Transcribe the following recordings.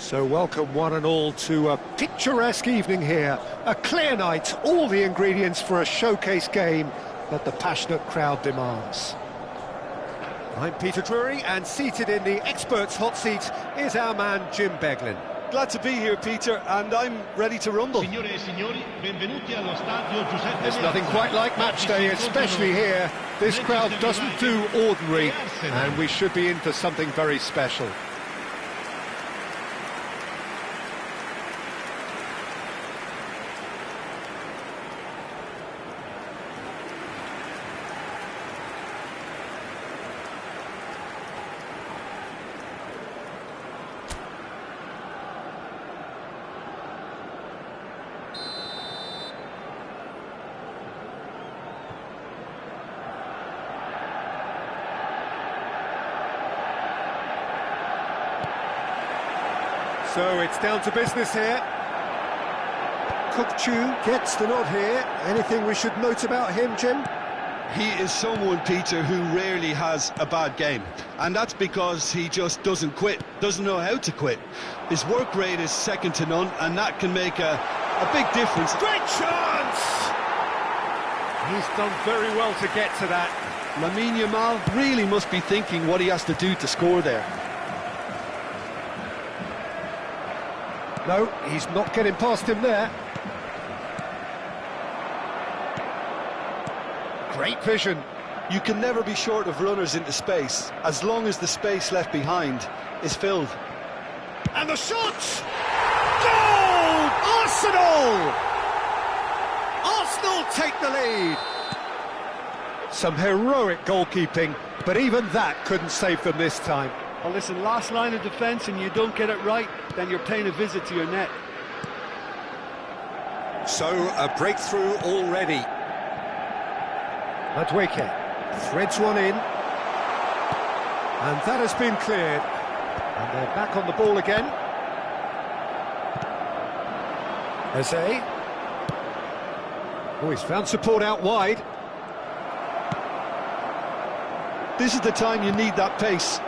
So welcome one and all to a picturesque evening here. A clear night, all the ingredients for a showcase game that the passionate crowd demands. I'm Peter Drury, and seated in the experts' hot seat is our man Jim Beglin. Glad to be here, Peter, and I'm ready to rumble. There's nothing quite like match day, especially here. This crowd doesn't do ordinary, and we should be in for something very special. So it's down to business here. Kuk-Chu gets the nod here. Anything we should note about him, Jim? He is someone, Peter, who rarely has a bad game. And that's because he just doesn't quit, doesn't know how to quit. His work rate is second to none, and that can make a big difference. Great chance! He's done very well to get to that. Lamine Yamal really must be thinking what he has to do to score there. No, he's not getting past him there. Great vision. You can never be short of runners into space, as long as the space left behind is filled. And the shot! Goal! Arsenal! Arsenal take the lead. Some heroic goalkeeping, but even that couldn't save them this time. Well, listen, last line of defence and you don't get it right, then you're paying a visit to your net. So, a breakthrough already. Madueke threads one in. And that has been cleared. And they're back on the ball again. Eze. Oh, he's found support out wide. This is the time you need that pace.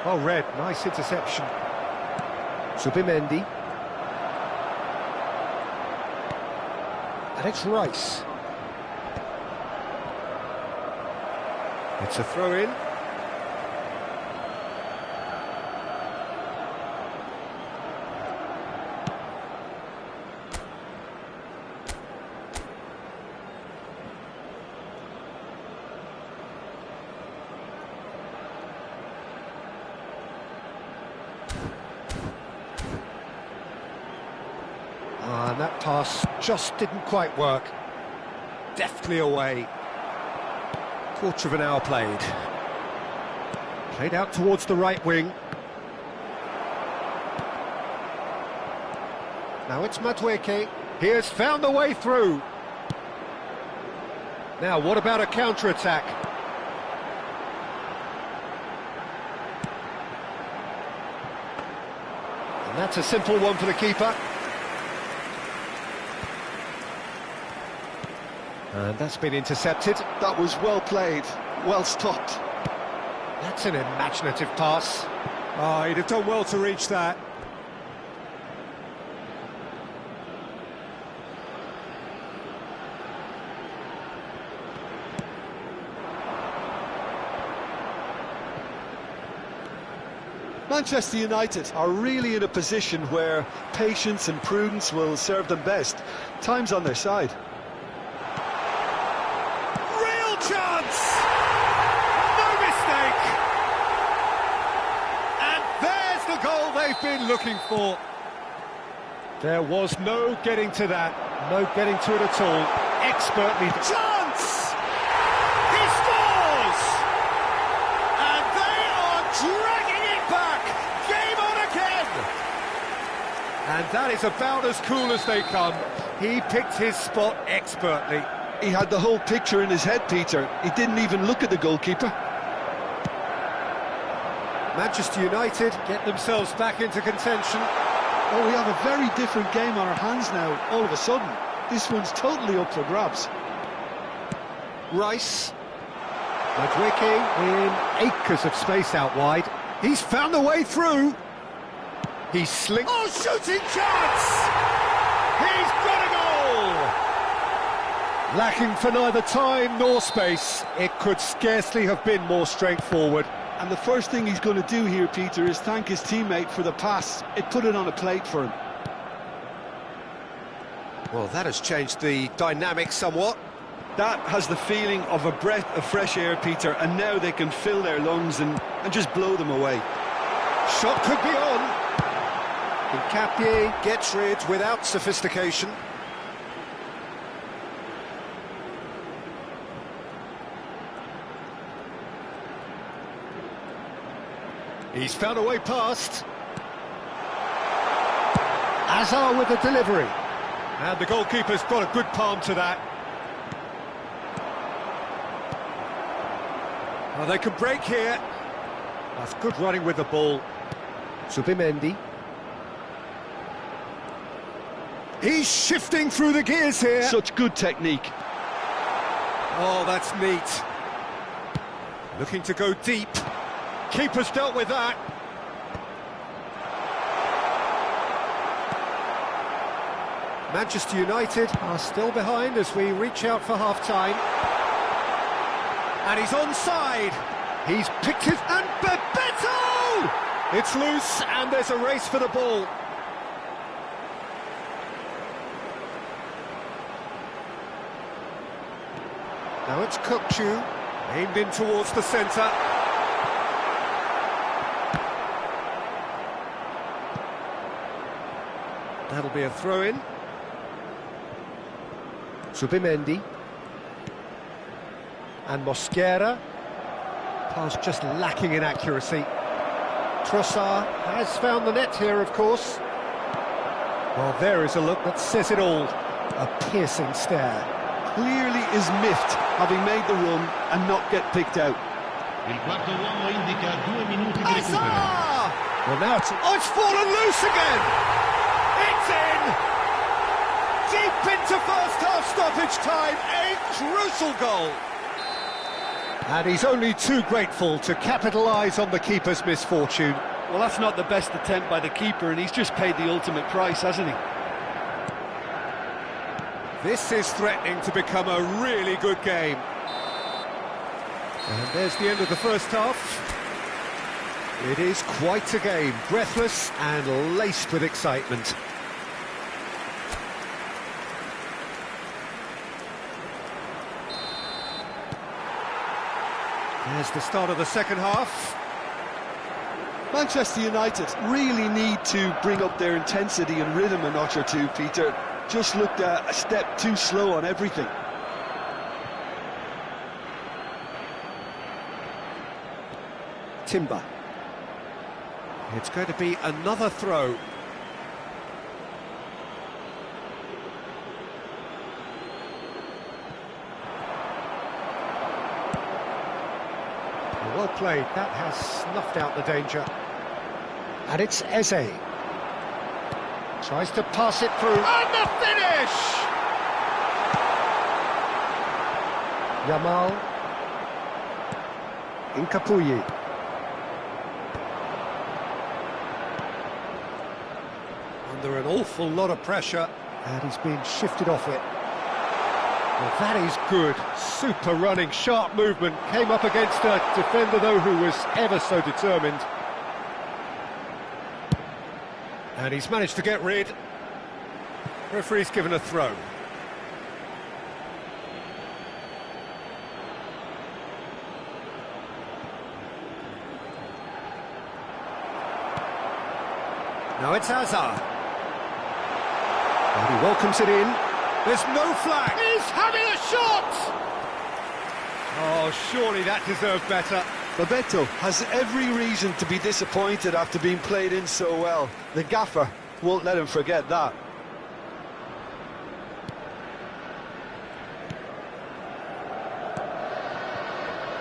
Oh, Red, nice interception. Zubimendi. And it's Rice. It's a throw-in. And that pass just didn't quite work. Deftly away. Quarter of an hour played. Played out towards the right wing. Now it's Madueke. He has found the way through. Now, what about a counter-attack? And that's a simple one for the keeper. And that's been intercepted. That was well played, well stopped. That's an imaginative pass. Oh, he'd have done well to reach that. Manchester United are really in a position where patience and prudence will serve them best. Time's on their side. Chance! No mistake! And there's the goal they've been looking for. There was no getting to that, no getting to it at all. Expertly... Chance! He scores! And they are dragging it back! Game on again! And that is about as cool as they come. He picked his spot expertly. He had the whole picture in his head, Peter. He didn't even look at the goalkeeper. Manchester United get themselves back into contention. Oh, we have a very different game on our hands now, all of a sudden. This one's totally up for grabs. Rice. Madueke in acres of space out wide. He's found a way through. He's slick. Oh, shooting chance! He's got a goal! Lacking for neither time nor space. It could scarcely have been more straightforward. And the first thing he's going to do here, Peter, is thank his teammate for the pass. It put it on a plate for him. Well, that has changed the dynamic somewhat. That has the feeling of a breath of fresh air, Peter, and now they can fill their lungs and just blow them away. Shot could be on. Nkapie gets rid without sophistication. He's found a way past. Azar with the delivery. And the goalkeeper's got a good palm to that. Well, they can break here. That's good running with the ball. Zubimendi. He's shifting through the gears here. Such good technique. Oh, that's neat. Looking to go deep. Keeper's dealt with that. Manchester United are still behind as we reach out for half-time. And he's onside. He's picked it, and Bebeto! It's loose, and there's a race for the ball. Now it's Kukçu, aimed in towards the centre. That'll be a throw-in. Zubimendi. And Mosquera. Pass just lacking in accuracy. Trossard has found the net here, of course. Well, there is a look that says it all. A piercing stare. Clearly is miffed, having made the run and not get picked out. Il quarto uomo indica 2 minuti di recupero. Well, now it's fallen loose again. It's in. Deep into first half stoppage time. A crucial goal. And he's only too grateful to capitalise on the keeper's misfortune. Well, that's not the best attempt by the keeper, and he's just paid the ultimate price, hasn't he? This is threatening to become a really good game. And there's the end of the first half. It is quite a game, breathless and laced with excitement. There's the start of the second half. Manchester United really need to bring up their intensity and rhythm a notch or two, Peter. Just looked a step too slow on everything. Timber. It's going to be another throw. Well played, that has snuffed out the danger. And it's Eze. Tries to pass it through. And the finish! Yamal. Nkapie. Under an awful lot of pressure, and he's being shifted off it. Well, that is good. Super running, sharp movement. Came up against a defender, though, who was ever so determined. And he's managed to get rid. Referee's given a throw. Now it's Hazard. And he welcomes it in. There's no flag. He's having a shot! Oh, surely that deserved better. Bebeto has every reason to be disappointed after being played in so well. The gaffer won't let him forget that.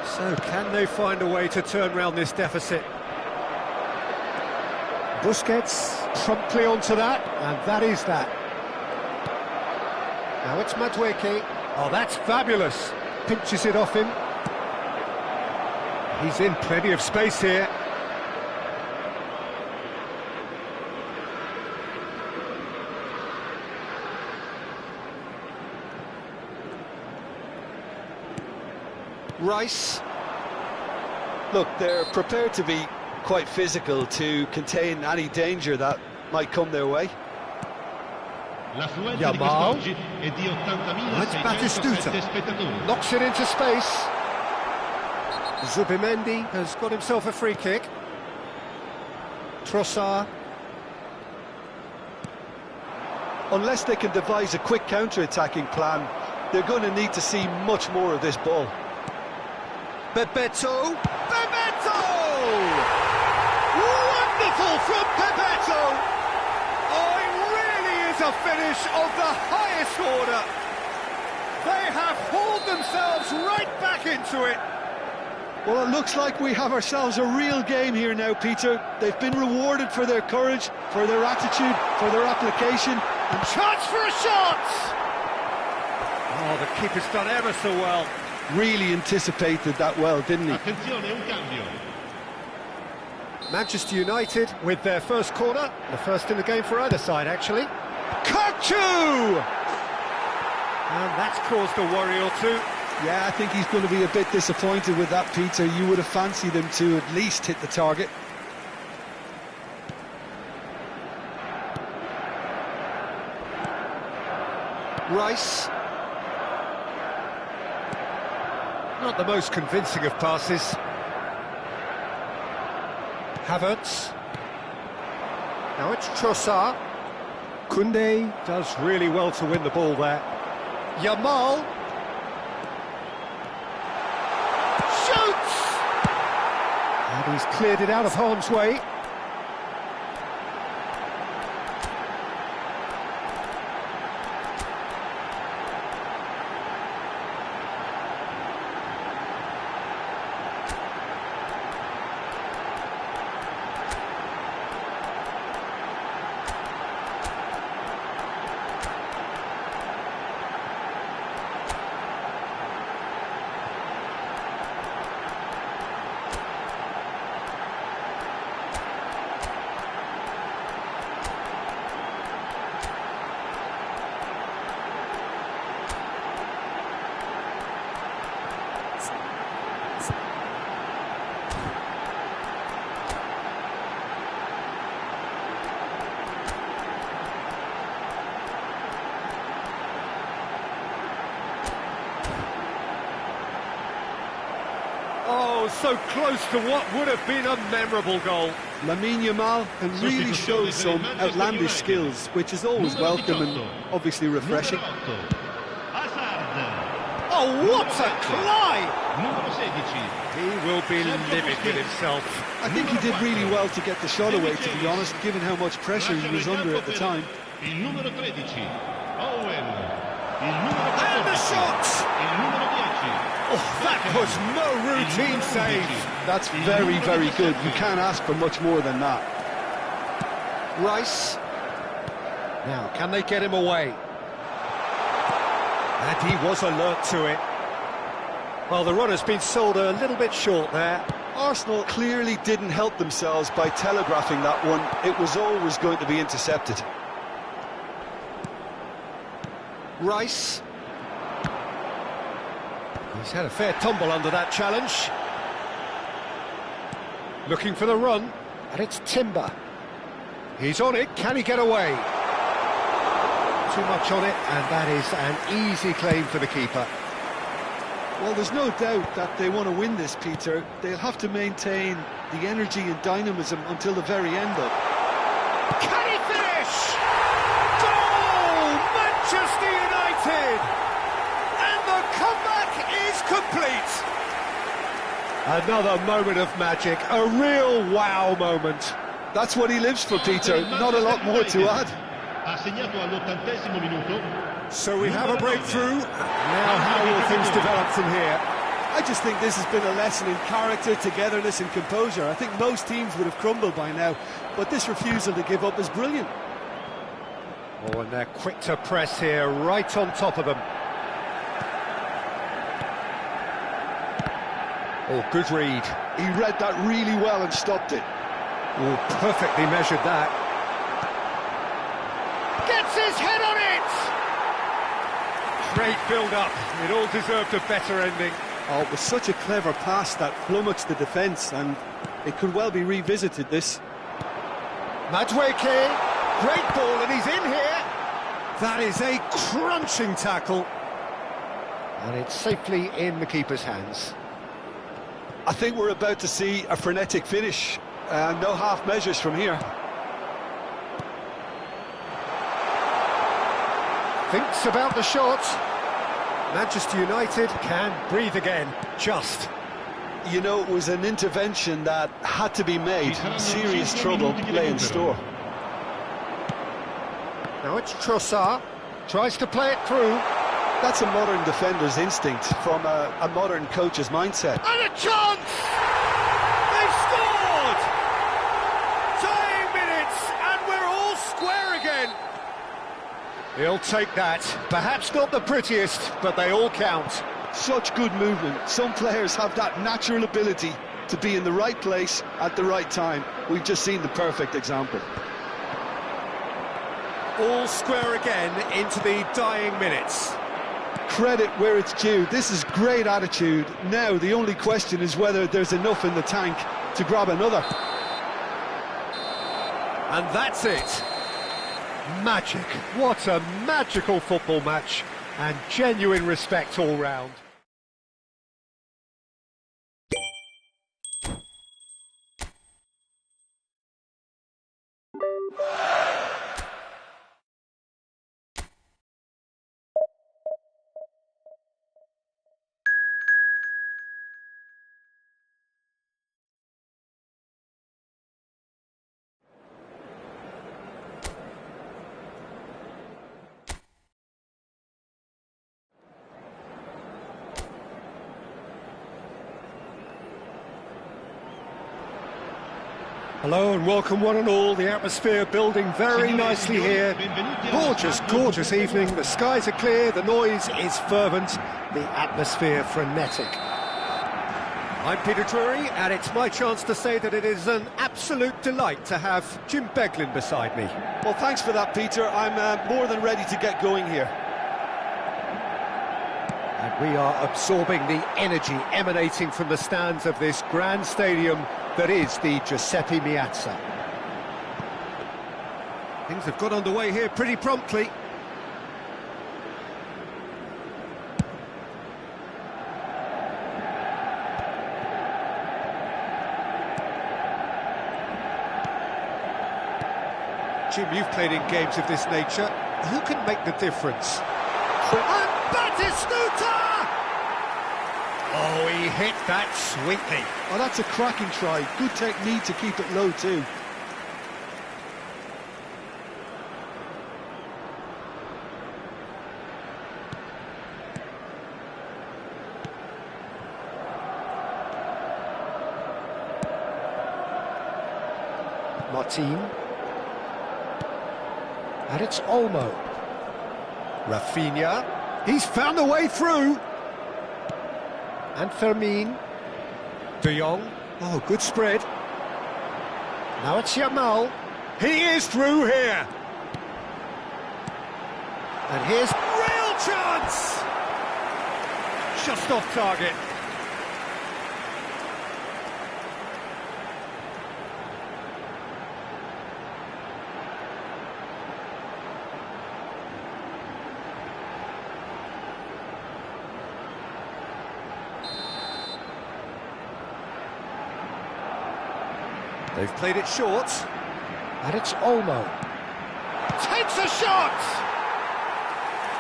So can they find a way to turn round this deficit? Busquets promptly onto that, and that is that. Now it's Madueke. Oh, that's fabulous. Pinches it off him. He's in plenty of space here. Rice. Look, they're prepared to be quite physical to contain any danger that might come their way. L'affluenza di quest'oggi è di 80.607 spettatori. Knocks it into space. Zubimendi has got himself a free kick. Trossard. Unless they can devise a quick counter-attacking plan, they're going to need to see much more of this ball. Bebeto! Bebeto! Wonderful from Bebeto! Oh, it really is a finish of the highest order. They have hauled themselves right back into it. Well, it looks like we have ourselves a real game here now, Peter. They've been rewarded for their courage, for their attitude, for their application. And chance for a shot! Oh, the keeper's done ever so well. Really anticipated that well, didn't he? Attenzione, un cambio. Manchester United with their first corner, the first in the game for either side, actually. Kochu! And that's caused a worry or two. Yeah, I think he's going to be a bit disappointed with that, Peter. You would have fancied him to at least hit the target. Rice. Not the most convincing of passes. Havertz. Now it's Trossard. Koundé does really well to win the ball there. Yamal. Shoots! And he's cleared it out of harm's way. Oh, so close to what would have been a memorable goal. Lamine Yamal can really show some outlandish skills, which is always welcome and obviously refreshing. Oh, what a climb! Numero 16. He will be livid with himself. I think he did really well to get the shot away, to be honest, given how much pressure he was under at the time. Il numero 13. Owen. Il numero 14. And the shot! Il numero 10. Oh, that was no routine save. That's very, very good. You can't ask for much more than that. Rice. Now, can they get him away? And he was alert to it. Well, the runner's been sold a little bit short there. Arsenal clearly didn't help themselves by telegraphing that one. It was always going to be intercepted. Rice. He's had a fair tumble under that challenge. Looking for the run, and it's Timber. He's on it, can he get away? Too much on it, and that is an easy claim for the keeper. Well, there's no doubt that they want to win this, Peter. They'll have to maintain the energy and dynamism until the very end, though. Can he finish? Goal! Manchester United! And the comeback is complete. Another moment of magic, a real wow moment. That's what he lives for, Peter. Not a lot more to add. Ha segnato all'80° minuto. So we have a breakthrough. Now how will things develop from here? I just think this has been a lesson in character, togetherness and composure. I think most teams would have crumbled by now, but this refusal to give up is brilliant. Oh, and they're quick to press here, right on top of them. Oh, good read. He read that really well and stopped it. Oh, perfectly measured that. Gets his head on it! Great build-up. It all deserved a better ending. Oh, it was such a clever pass that flummoxed the defence, and it could well be revisited, this. Madueke, great ball, and he's in here. That is a crunching tackle. And it's safely in the keeper's hands. I think we're about to see a frenetic finish. No half measures from here. Thinks about the shot. Manchester United can breathe again, just. You know, it was an intervention that had to be made. Serious trouble lay in store. Now it's Trossard, tries to play it through. That's a modern defender's instinct from a modern coach's mindset. And a chance! They've scored! Tying minutes, and we're all square again. He'll take that. Perhaps not the prettiest, but they all count. Such good movement. Some players have that natural ability to be in the right place at the right time. We've just seen the perfect example. All square again into the dying minutes. Credit where it's due. This is great attitude. Now the only question is whether there's enough in the tank to grab another. And that's it. Magic. What a magical football match. And genuine respect all round. Hello and welcome one and all. The atmosphere building very nicely here. Gorgeous, gorgeous evening. The skies are clear, the noise is fervent, the atmosphere frenetic. I'm Peter Drury, and it's my chance to say that it is an absolute delight to have Jim Beglin beside me. Well, thanks for that, Peter. I'm more than ready to get going here. And we are absorbing the energy emanating from the stands of this grand stadium that is the Giuseppe Meazza. Things have got underway here pretty promptly. Jim, you've played in games of this nature. Who can make the difference? And Batistuta! Oh, he hit that sweetly. Oh, that's a cracking try. Good technique to keep it low too. Martin. And it's Olmo. Rafinha. He's found a way through. And Fermin. De Jong. Oh, good spread. Now it's Yamal. He is through here. And here's real chance. Just off target. They've played it short, and it's Olmo. Takes a shot!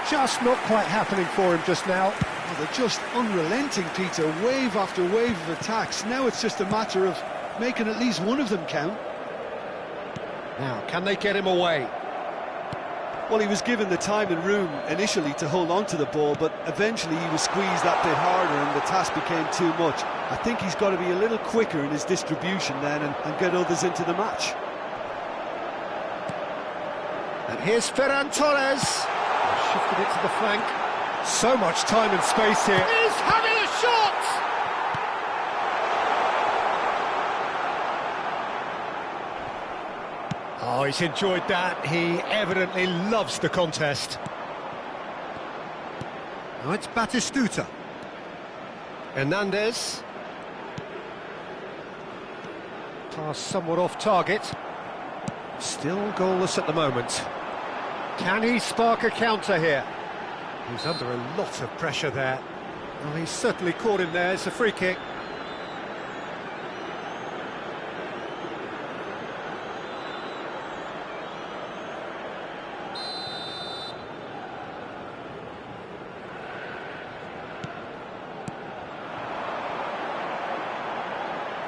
Just not quite happening for him just now. Oh, they're just unrelenting, Peter. Wave after wave of attacks. Now it's just a matter of making at least one of them count. Now, can they get him away? Well, he was given the time and room initially to hold on to the ball, but eventually he was squeezed that bit harder and the task became too much. I think he's got to be a little quicker in his distribution then and get others into the match. And here's Ferran Torres. Shifted it to the flank. So much time and space here. He's having a shot! Oh, he's enjoyed that. He evidently loves the contest. Now it's Batistuta. Hernandez. Pass somewhat off target. Still goalless at the moment. Can he spark a counter here? He's under a lot of pressure there. Well, he's certainly caught him there. It's a free kick.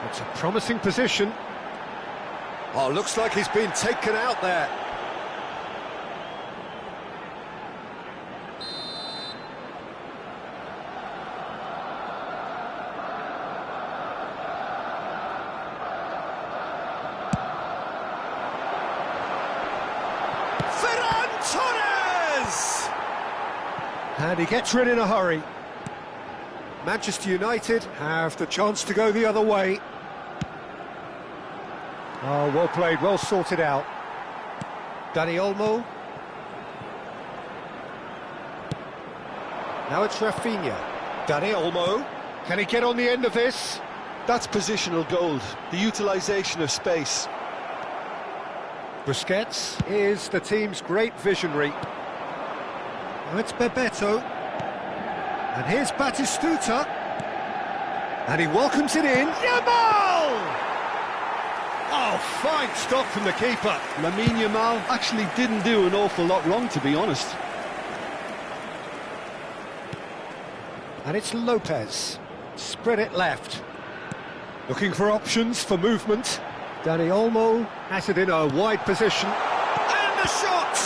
It's a promising position. Oh, looks like he's been taken out there. Ferran Torres! And he gets rid in a hurry. Manchester United have the chance to go the other way. Oh, well played, well sorted out. Dani Olmo. Now it's Rafinha. Dani Olmo. Can he get on the end of this? That's positional gold, the utilisation of space. Busquets is the team's great visionary. Now it's Bebeto. And here's Batistuta. And he welcomes it in. Yamal! Oh, fine stop from the keeper. Lamine Yamal actually didn't do an awful lot wrong, to be honest. And it's Lopez. Spread it left. Looking for options for movement. Dani Olmo has it in a wide position. And the shot!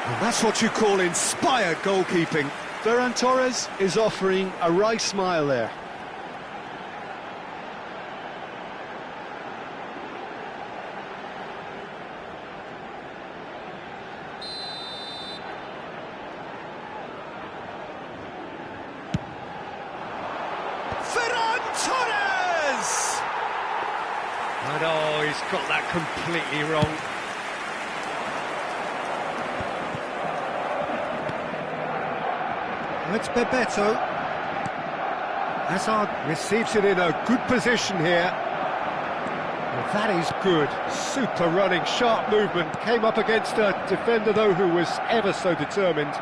And that's what you call inspired goalkeeping. Ferran Torres is offering a wry smile there. Ferran Torres! And oh, he's got that completely wrong. It's Bebeto. Hazard receives it in a good position here. Well, that is good. Super running, sharp movement. Came up against a defender, though, who was ever so determined.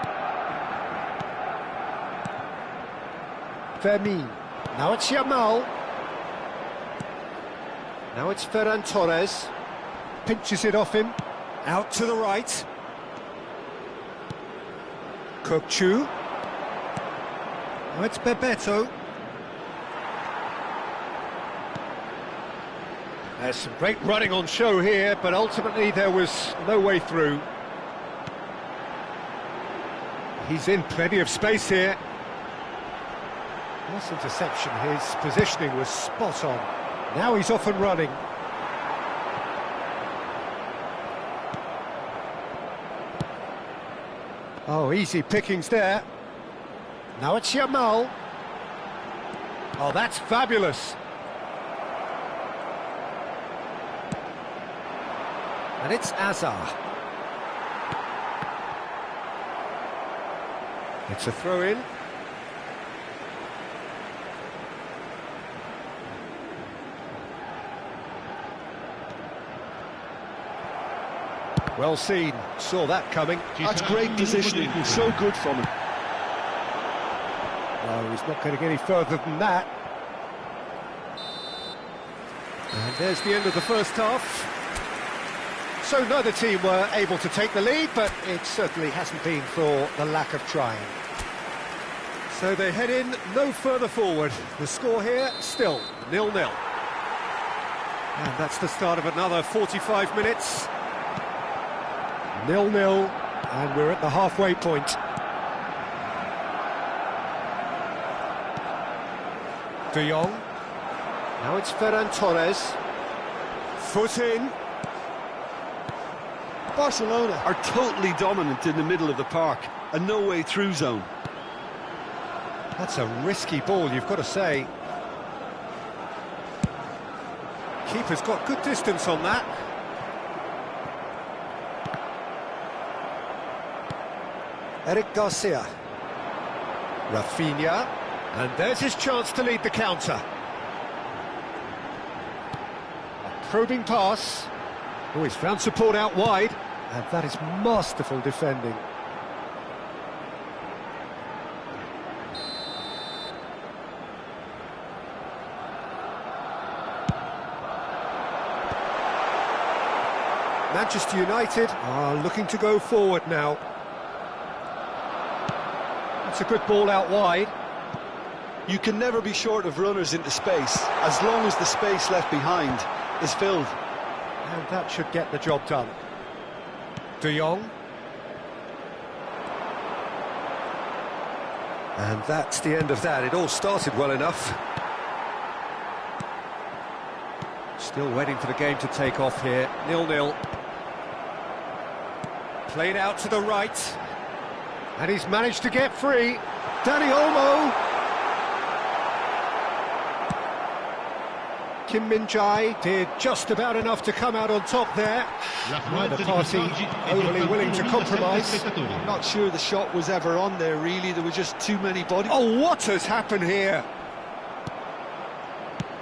Fermin. Now it's Yamal. Now it's Ferran Torres. Pinches it off him. Out to the right. Kokchu. Now it's Bebeto. There's some great running on show here, but ultimately there was no way through. He's in plenty of space here. Nice interception, his positioning was spot on. Now he's off and running. Oh, easy pickings there. Now it's Yamal. Oh, that's fabulous. And it's Azar. It's a throw-in. Well seen, saw that coming. That's great positioning, so good from him. No, he's not going to get any further than that. And there's the end of the first half. So neither team were able to take the lead, but it certainly hasn't been for the lack of trying. So they head in no further forward. The score here, still 0-0. And that's the start of another 45 minutes. 0-0, and we're at the halfway point. De Jong. Now it's Ferran Torres. Foot in. Barcelona are totally dominant in the middle of the park, a no-way through zone. That's a risky ball, you've got to say. Keeper's got good distance on that. Eric Garcia. Rafinha. And there's his chance to lead the counter. A probing pass. Oh, he's found support out wide. And that is masterful defending. Manchester United are looking to go forward now. That's a good ball out wide. You can never be short of runners into space, as long as the space left behind is filled. And that should get the job done. De Jong. And that's the end of that. It all started well enough. Still waiting for the game to take off here. 0-0. Played out to the right. And he's managed to get free. Dani Olmo. Kim Min-jae did just about enough to come out on top there. Neither party overly willing to compromise. I'm not sure the shot was ever on there, really. There were just too many bodies. Oh, what has happened here?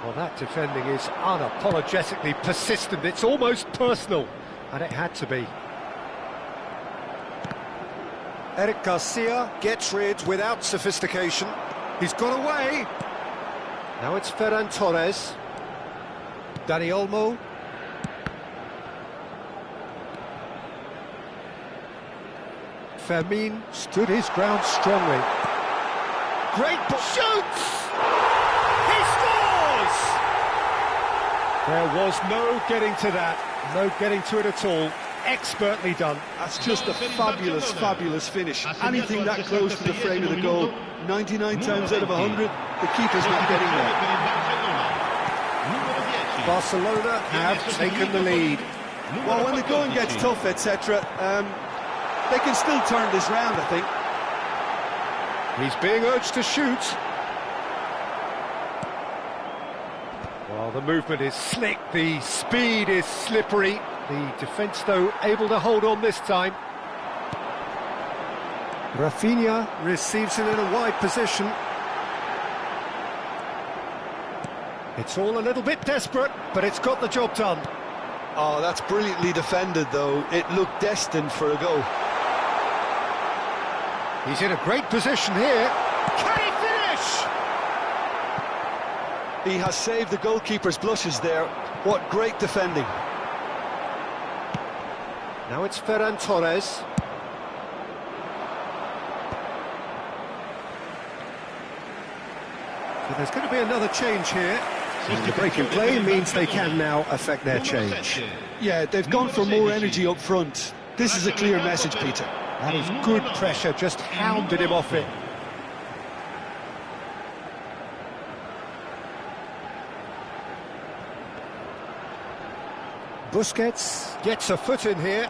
Well, that defending is unapologetically persistent. It's almost personal, and it had to be. Eric Garcia gets rid without sophistication. He's got away. Now it's Ferran Torres. Dani Olmo. Fermin stood his ground strongly. Great ball. Shoots! He scores! There was no getting to that. No getting to it at all. Expertly done. That's just a fabulous, fabulous finish. Anything that close to the frame of the goal, 99 times out of 100, the keeper's not getting there. Barcelona have taken the lead. Well, when the going gets tough, etc., they can still turn this round, I think. He's being urged to shoot. Well, the movement is slick, the speed is slippery. The defence, though, able to hold on this time. Rafinha receives it in a wide position. It's all a little bit desperate, but it's got the job done. Oh, that's brilliantly defended, though. It looked destined for a goal. He's in a great position here. Can he finish? He has saved the goalkeeper's blushes there. What great defending. Now it's Ferran Torres. So there's going to be another change here. And the break in play means they can now affect their change. Yeah, they've gone for more energy up front. This is a clear message, Peter. That is good pressure, just hounded him off it. Busquets gets a foot in here.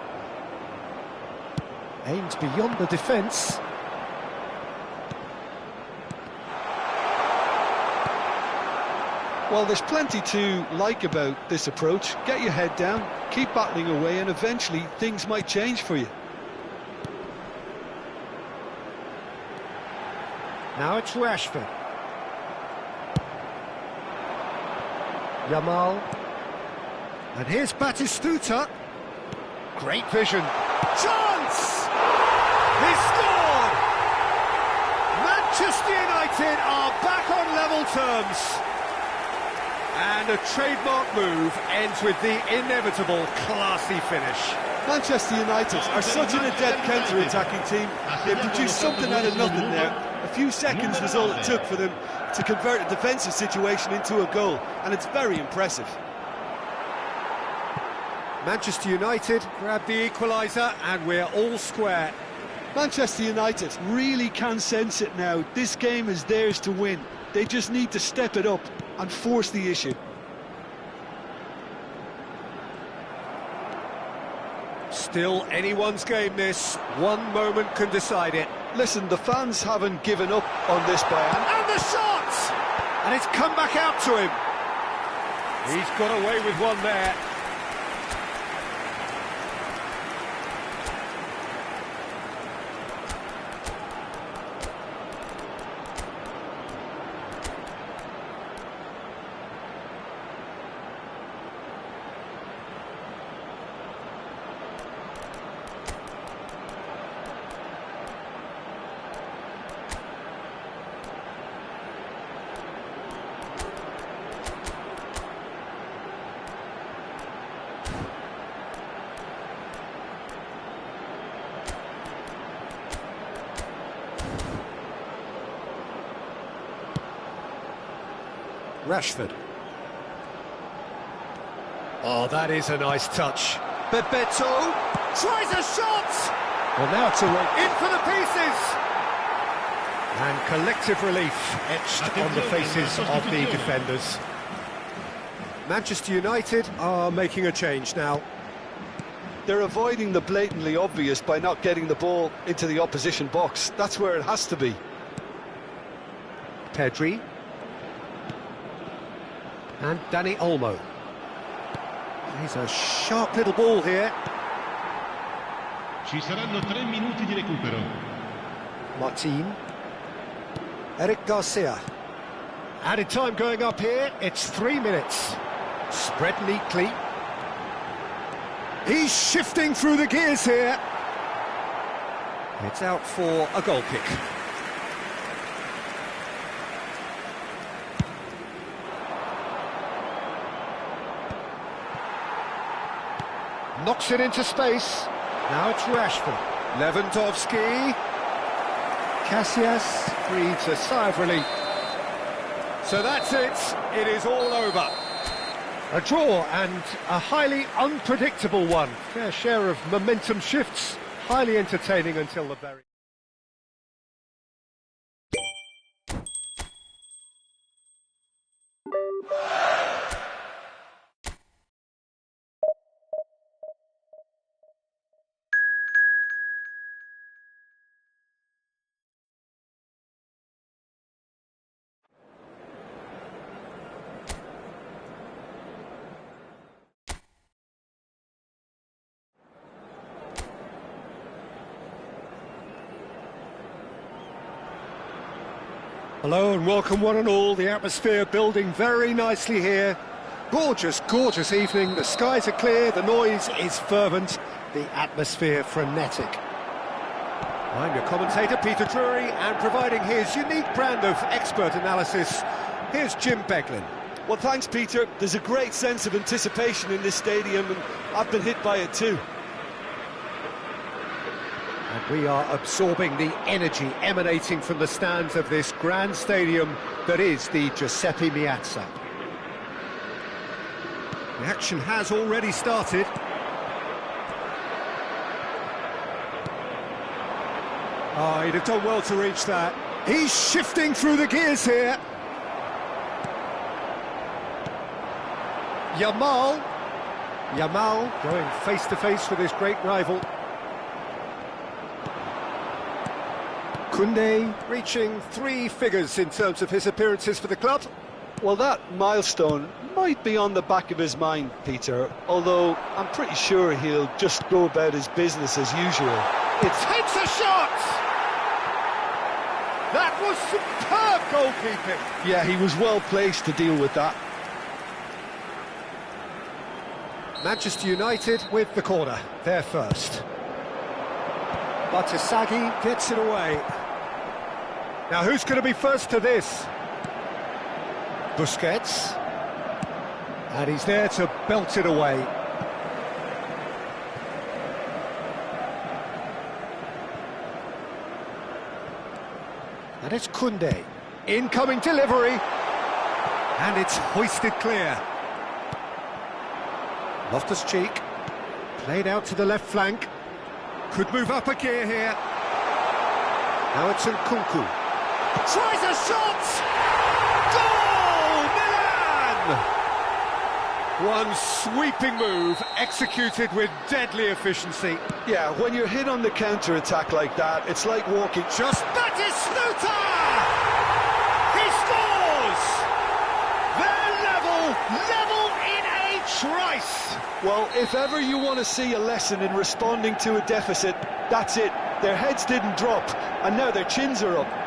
Aims beyond the defence. Well, there's plenty to like about this approach. Get your head down, keep battling away, and eventually things might change for you. Now it's Rashford. Yamal. And here's Batistuta. Great vision. Chance! He scored! Manchester United are back on level terms. And a trademark move ends with the inevitable classy finish. Manchester United are such an adept counter-attacking team. They produced something out of nothing there. A few seconds was all it took for them to convert a defensive situation into a goal, and it's very impressive. Manchester United grab the equaliser, and we're all square. Manchester United really can sense it now. This game is theirs to win. They just need to step it up and force the issue. Still anyone's game, this. One moment can decide it. Listen, the fans haven't given up on this, Bayern. And the shot! And it's come back out to him. He's got away with one there. Rashford. Oh, that is a nice touch. Bebeto tries a shot! Well, now it's in for the pieces! And collective relief etched on the faces of the defenders. Manchester United are making a change now. They're avoiding the blatantly obvious by not getting the ball into the opposition box. That's where it has to be. Pedri. And Dani Olmo. He's a sharp little ball here. Ci saranno 3 minuti di recupero. Martin. Eric Garcia. Added time going up here, it's 3 minutes. Spread neatly. He's shifting through the gears here. It's out for a goal kick. Knocks it into space. Now it's Rashford. Lewandowski. Casillas breathes a sigh of relief. So that's it. It is all over. A draw and a highly unpredictable one. Fair share of momentum shifts. Highly entertaining until the very... Hello and welcome one and all. The atmosphere building very nicely here. Gorgeous, gorgeous evening. The skies are clear, the noise is fervent, the atmosphere frenetic. I'm your commentator, Peter Drury, and providing his unique brand of expert analysis, here's Jim Beglin. Well, thanks, Peter. There's a great sense of anticipation in this stadium, and I've been hit by it too. And we are absorbing the energy emanating from the stands of this grand stadium that is the Giuseppe Meazza. The action has already started. Oh, he'd have done well to reach that. He's shifting through the gears here. Yamal going face to face with his great rival. Koundé reaching 3 figures in terms of his appearances for the club. Well, that milestone might be on the back of his mind, Peter, although I'm pretty sure he'll just go about his business as usual. It takes a shot! That was superb goalkeeping. Yeah, he was well placed to deal with that. Manchester United with the corner, they're first. Batshuayi gets it away. Now who's going to be first to this? Busquets. And he's there to belt it away. And it's Koundé. Incoming delivery. And it's hoisted clear. Loftus-Cheek. Played out to the left flank. Could move up a gear here. Now it's Nkunku. Tries a shot! Goal! Milan! One sweeping move, executed with deadly efficiency. Yeah, when you're hit on the counter-attack like that, it's like walking... Just Batistuta! He scores! They're level in a trice! Well, if ever you want to see a lesson in responding to a deficit, that's it. Their heads didn't drop, and now their chins are up.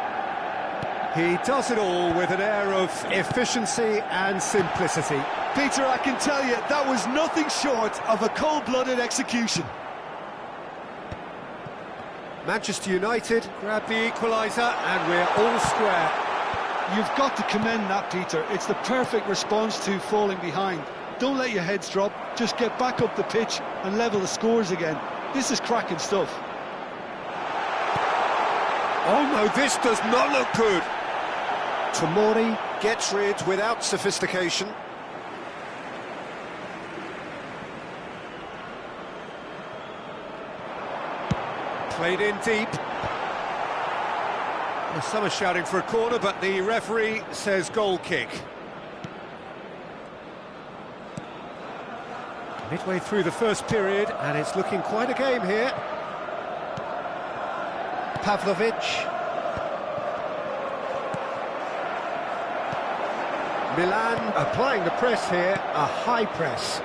He does it all with an air of efficiency and simplicity. Peter, I can tell you, that was nothing short of a cold-blooded execution. Manchester United grab the equaliser, and we're all square. You've got to commend that, Peter. It's the perfect response to falling behind. Don't let your heads drop, just get back up the pitch and level the scores again. This is cracking stuff. Oh no, this does not look good. Tomori gets rid without sophistication. Played in deep. Well, some are shouting for a corner, but the referee says goal kick. Midway through the first period, and it's looking quite a game here. Pavlovic. Milan applying the press here, a high press.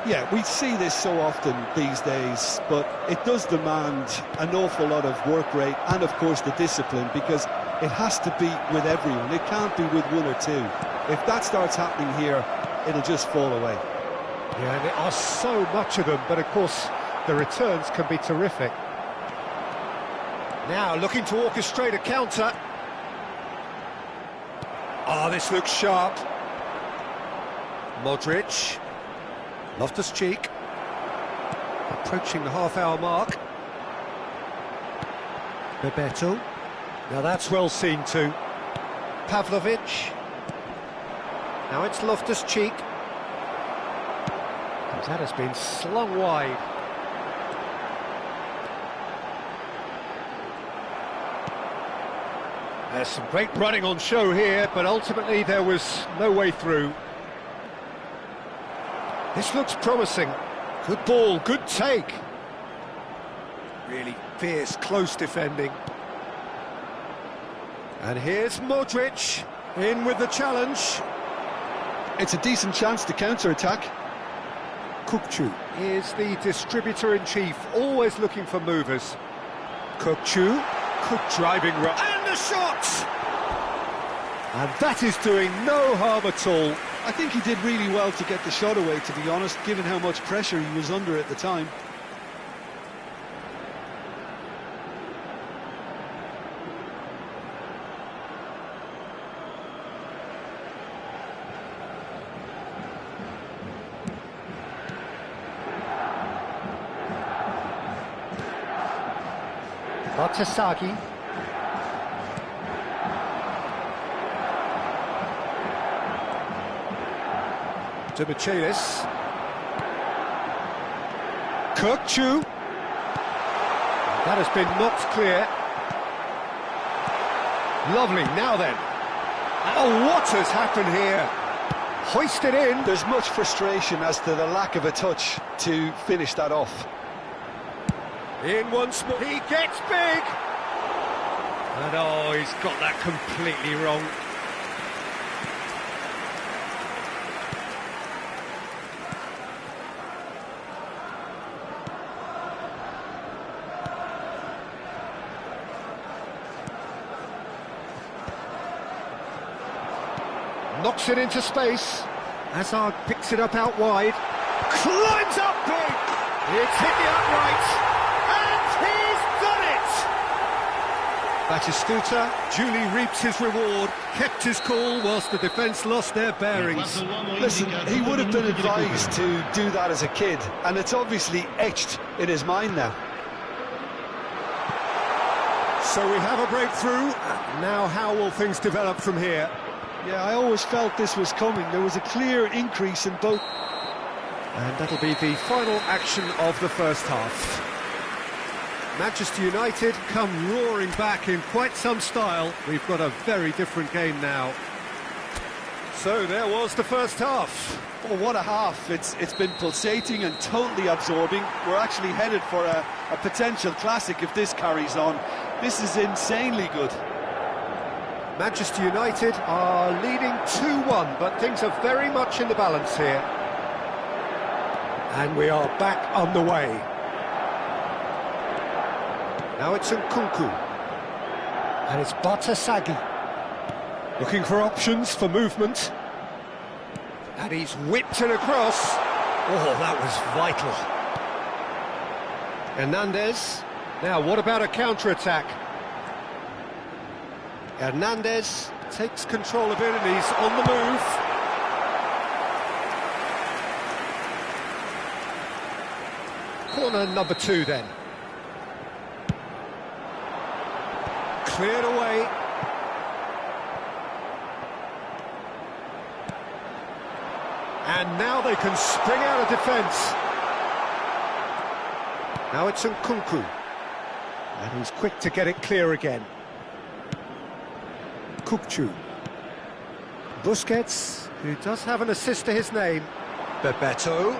Yeah, we see this so often these days, but it does demand an awful lot of work rate and, of course, the discipline, because it has to be with everyone. It can't be with one or two. If that starts happening here, it'll just fall away. Yeah, and there are so much of them, but of course the returns can be terrific. Now looking to orchestrate a counter. Ah, this looks sharp. Modric. Loftus-Cheek. Approaching the half-hour mark. Bebeto. Now that's well seen too. Pavlovic. Now it's Loftus-Cheek. That has been slung wide. There's some great running on show here, but ultimately there was no way through. This looks promising. Good ball, good take. Really fierce, close defending. And here's Modric, in with the challenge. It's a decent chance to counter-attack. Kukçu is the distributor-in-chief, always looking for movers. Kukçu, good driving run, and the shot! And that is doing no harm at all. I think he did really well to get the shot away, to be honest, given how much pressure he was under at the time. Batshuayi. To Michaelis. Kukçu. That has been knocked clear. Lovely, now then. Oh, what has happened here? Hoisted in. There's much frustration as to the lack of a touch to finish that off. In once more, he gets big! And oh, he's got that completely wrong. Knocks it into space. Hazard picks it up out wide. Climbs up big! It's hit the upright. Batistuta duly reaps his reward, kept his cool whilst the defence lost their bearings. Listen, he would have been advised to do that as a kid, and it's obviously etched in his mind now. So we have a breakthrough. Now how will things develop from here? Yeah, I always felt this was coming. There was a clear increase in both. And that'll be the final action of the first half. Manchester United come roaring back in quite some style. We've got a very different game now. So there was the first half. Oh, what a half. It's been pulsating and totally absorbing. We're actually headed for a potential classic if this carries on. This is insanely good. Manchester United are leading 2-1, but things are very much in the balance here. And we are back on the way. Now it's Nkunku. And it's Batshuayi. Looking for options for movement. And he's whipped it across. Oh, that was vital. Hernandez. Now, what about a counter-attack? Hernandez takes control of it and he's on the move. Corner number 2 then. Cleared away. And now they can spring out of defence. Now it's Nkunku. And he's quick to get it clear again. Kukçu. Busquets, who does have an assist to his name. Bebeto.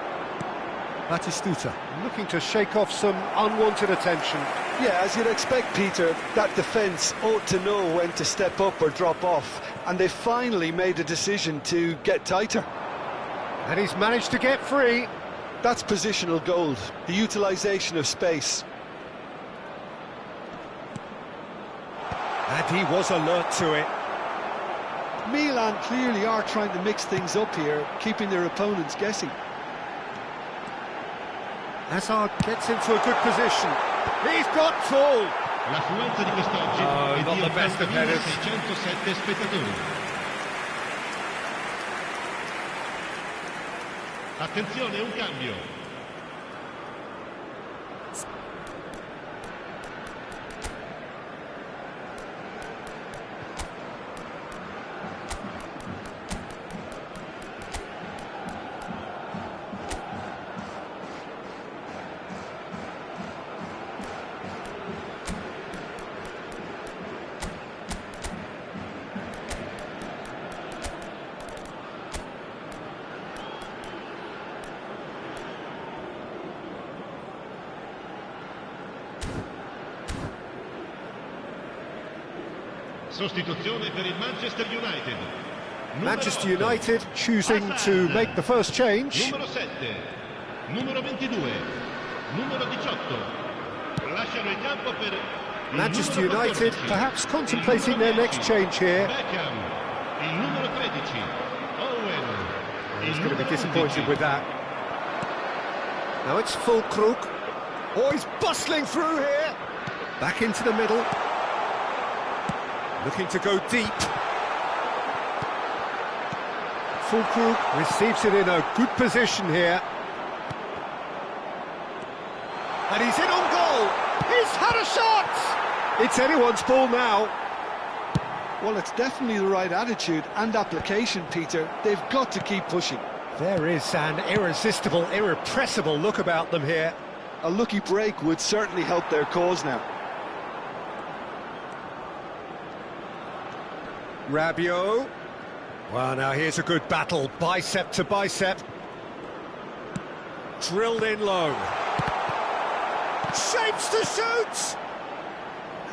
Batistuta. Looking to shake off some unwanted attention. Yeah, as you'd expect, Peter, that defence ought to know when to step up or drop off. And they finally made a decision to get tighter. And he's managed to get free. That's positional gold, the utilisation of space. And he was alert to it. Milan clearly are trying to mix things up here, keeping their opponents guessing. Hazard gets into a good position. He's got tall. L'affluenza di quest'oggi è not di the best of headers. 80.607 spettatori. Attenzione, un cambio. Sostituzione per il Manchester United. Manchester United choosing to make the first change. Numero 7, numero 22, numero 18. Lasciano il campo per Manchester United perhaps contemplating their next change here. Beckham, il numero 13, Owen. He's going to be disappointed with that. Now it's Füllkrug. Oh, he's bustling through here. Back into the middle. Looking to go deep. Füllkrug receives it in a good position here. And he's in on goal. He's had a shot. It's anyone's ball now. Well, it's definitely the right attitude and application, Peter. They've got to keep pushing. There is an irresistible, irrepressible look about them here. A lucky break would certainly help their cause now. Rabiot. Well, now here's a good battle, bicep to bicep. Drilled in low. Shapes to shoot!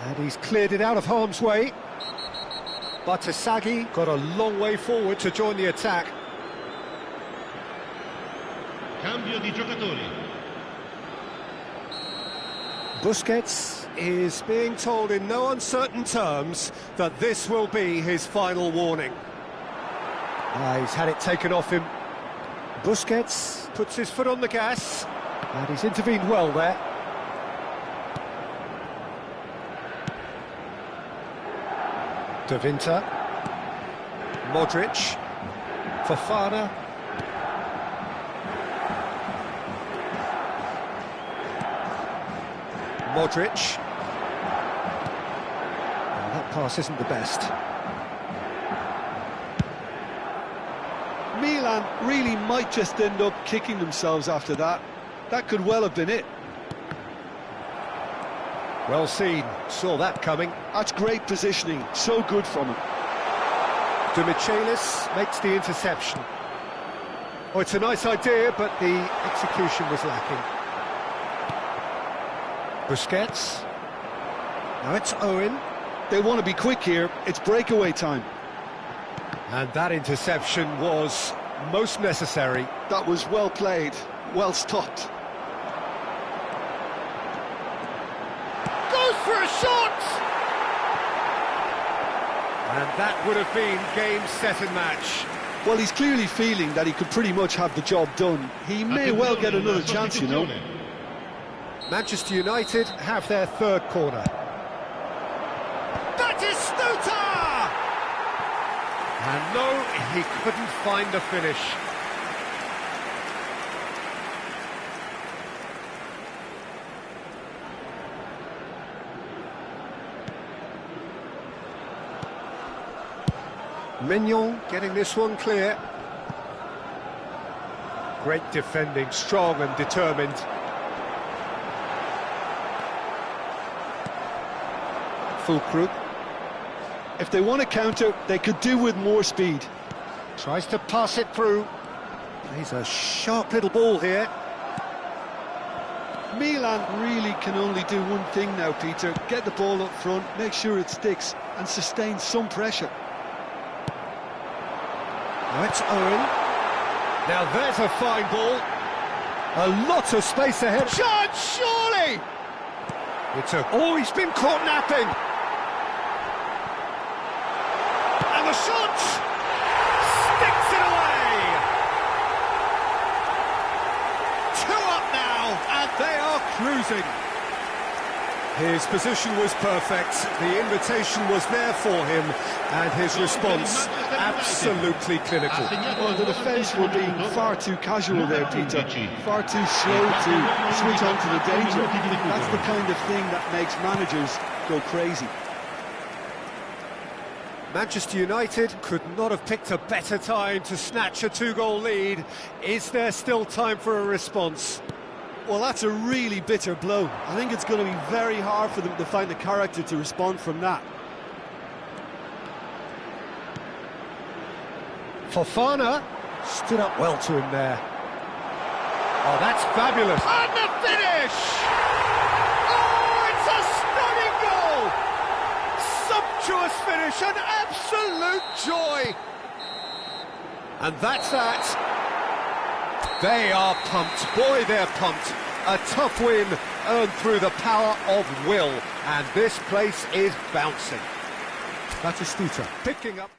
And he's cleared it out of harm's way. Batasagi got a long way forward to join the attack. Cambio di giocatori. Busquets is being told in no uncertain terms that this will be his final warning. He's had it taken off him. Busquets puts his foot on the gas, and he's intervened well there. De Winter. Modric. Fofana. Modric. Well, that pass isn't the best. Milan really might just end up kicking themselves after that. That could well have been it. Well seen, saw that coming. That's great positioning, so good from him. De Michelis makes the interception. Oh, it's a nice idea, but the execution was lacking. Busquets. Now it's Owen. They want to be quick here, it's breakaway time. And that interception was most necessary. That was well played, well stopped. Goes for a shot! And that would have been game, set and match. Well, he's clearly feeling that he could pretty much have the job done. He may well get another chance, you know. Manchester United have their third corner. Batistuta! And no, he couldn't find a finish. Mignon getting this one clear. Great defending, strong and determined. Füllkrug. If they want to counter, they could do with more speed. Tries to pass it through. He's a sharp little ball here. Milan really can only do one thing now, Peter. Get the ball up front, make sure it sticks, and sustain some pressure. Now it's Owen. Now there's a fine ball. A lot of space ahead. Chance, surely! Oh, he's been caught napping. And the shot! Sticks it away! 2 up now, and they are cruising. His position was perfect, the invitation was there for him, and his response absolutely clinical. Well, the defence were being far too casual there, Peter. Far too slow to switch on to the danger. That's the kind of thing that makes managers go crazy. Manchester United could not have picked a better time to snatch a 2-goal lead. Is there still time for a response? Well, that's a really bitter blow. I think it's going to be very hard for them to find the character to respond from that. Fofana stood up well to him there. Oh, that's fabulous. And the finish! Oh, it's a stunning goal! Sumptuous finish, an absolute joy! And that's that. They are pumped. Boy, they're pumped. A tough win earned through the power of will. And this place is bouncing. Batistuta picking up.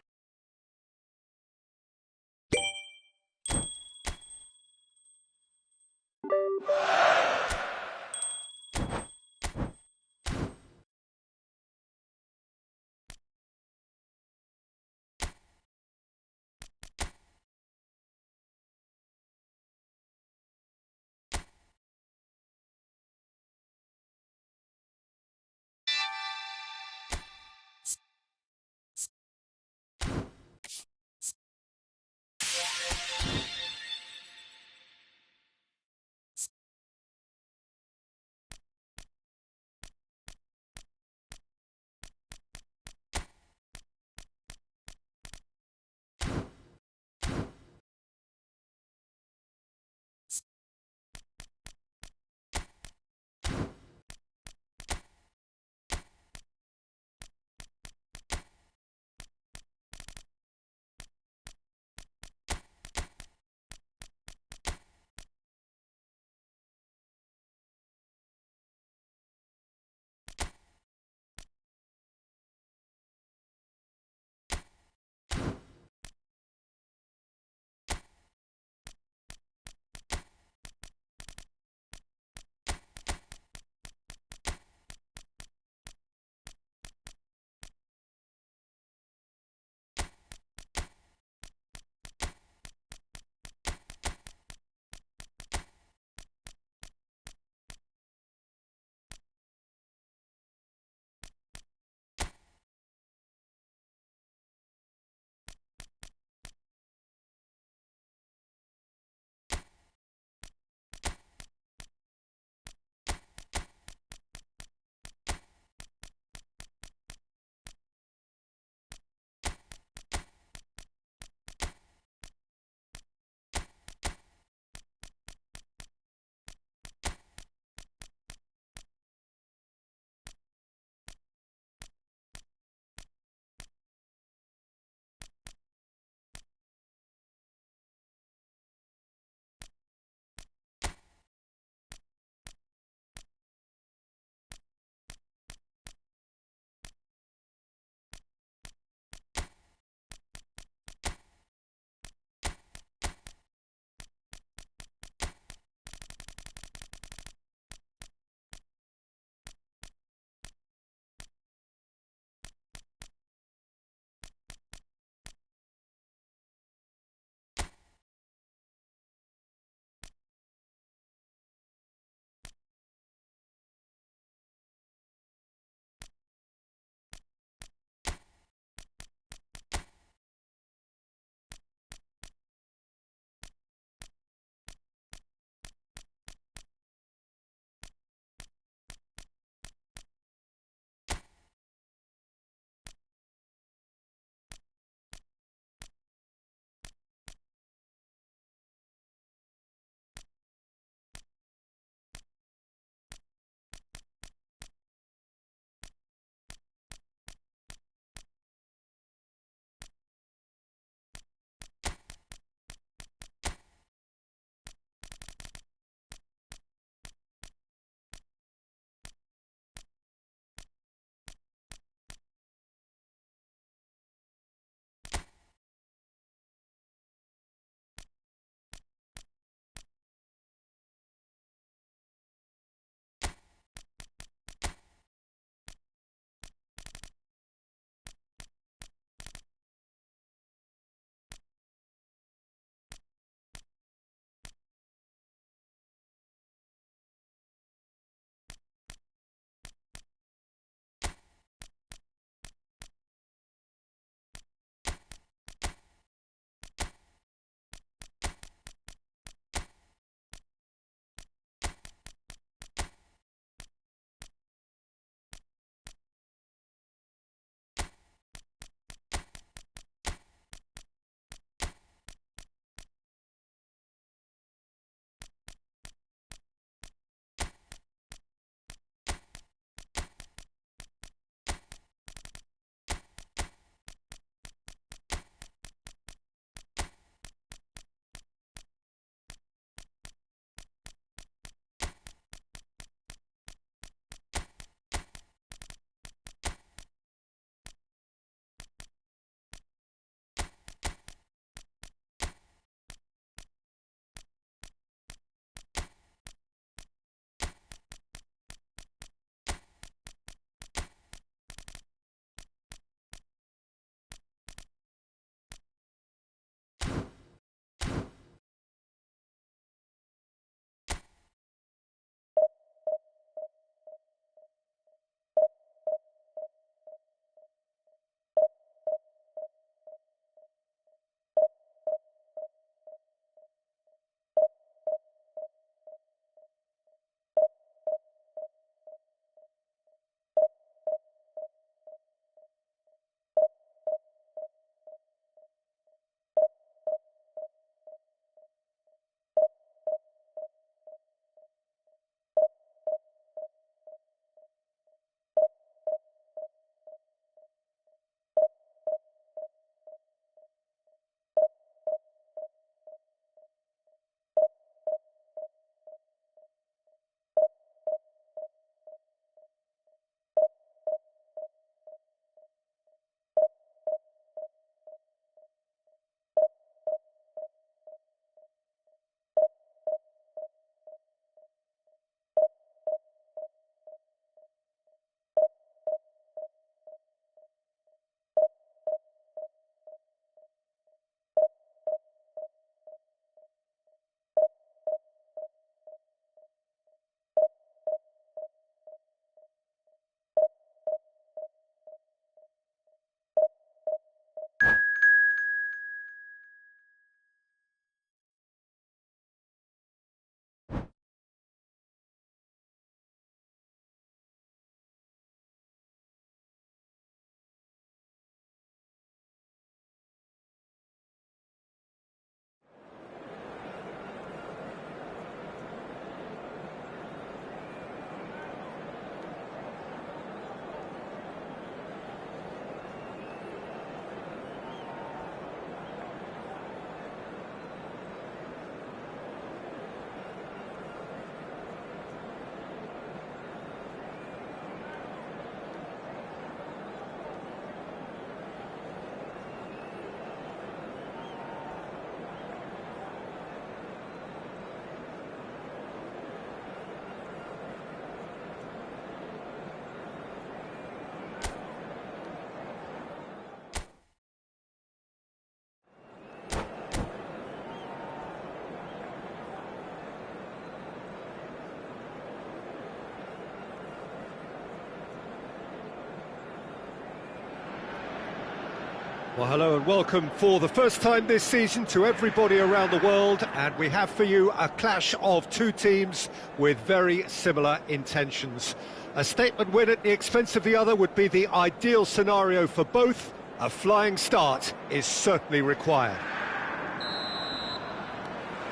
Well, hello and welcome for the first time this season to everybody around the world, and we have for you a clash of two teams with very similar intentions. A statement win at the expense of the other would be the ideal scenario for both. A flying start is certainly required.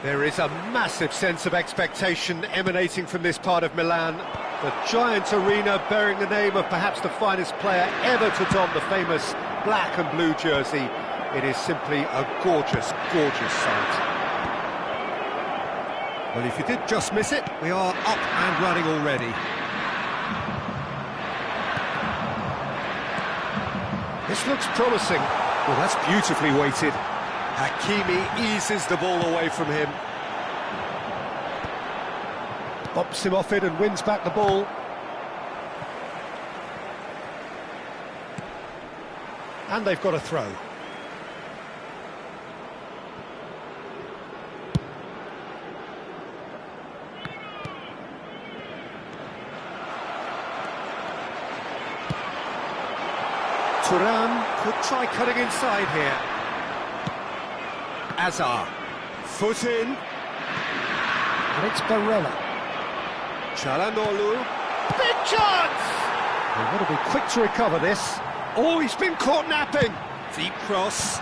There is a massive sense of expectation emanating from this part of Milan. The giant arena bearing the name of perhaps the finest player ever to don the famous black and blue jersey. It is simply a gorgeous, gorgeous sight. Well, if you did just miss it, we are up and running already. This looks promising. Well, that's beautifully weighted. Hakimi eases the ball away from him. Bops him off it and wins back the ball. And they've got a throw. Thuram could try cutting inside here. Azar, foot in. And it's Barella. Çalhanoğlu. Big chance! They've got to be quick to recover this. Oh, he's been caught napping. Deep cross.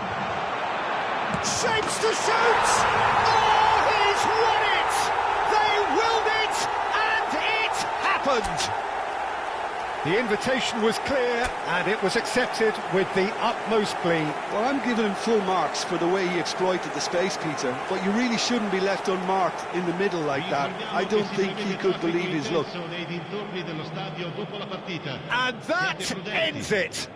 Shapes to shoot! Oh, he's won it! They willed it, and it happened! The invitation was clear, and it was accepted with the utmost glee. Well, I'm giving him full marks for the way he exploited the space, Peter, but you really shouldn't be left unmarked in the middle like that. I don't think he could believe his luck. And that ends it!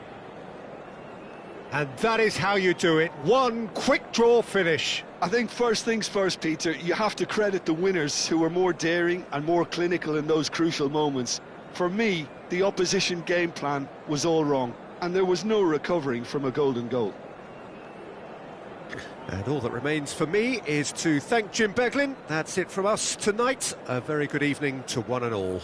And that is how you do it. One quick draw finish. I think first things first, Peter, you have to credit the winners who were more daring and more clinical in those crucial moments. For me, the opposition game plan was all wrong, and there was no recovering from a golden goal. And all that remains for me is to thank Jim Beglin. That's it from us tonight. A very good evening to one and all.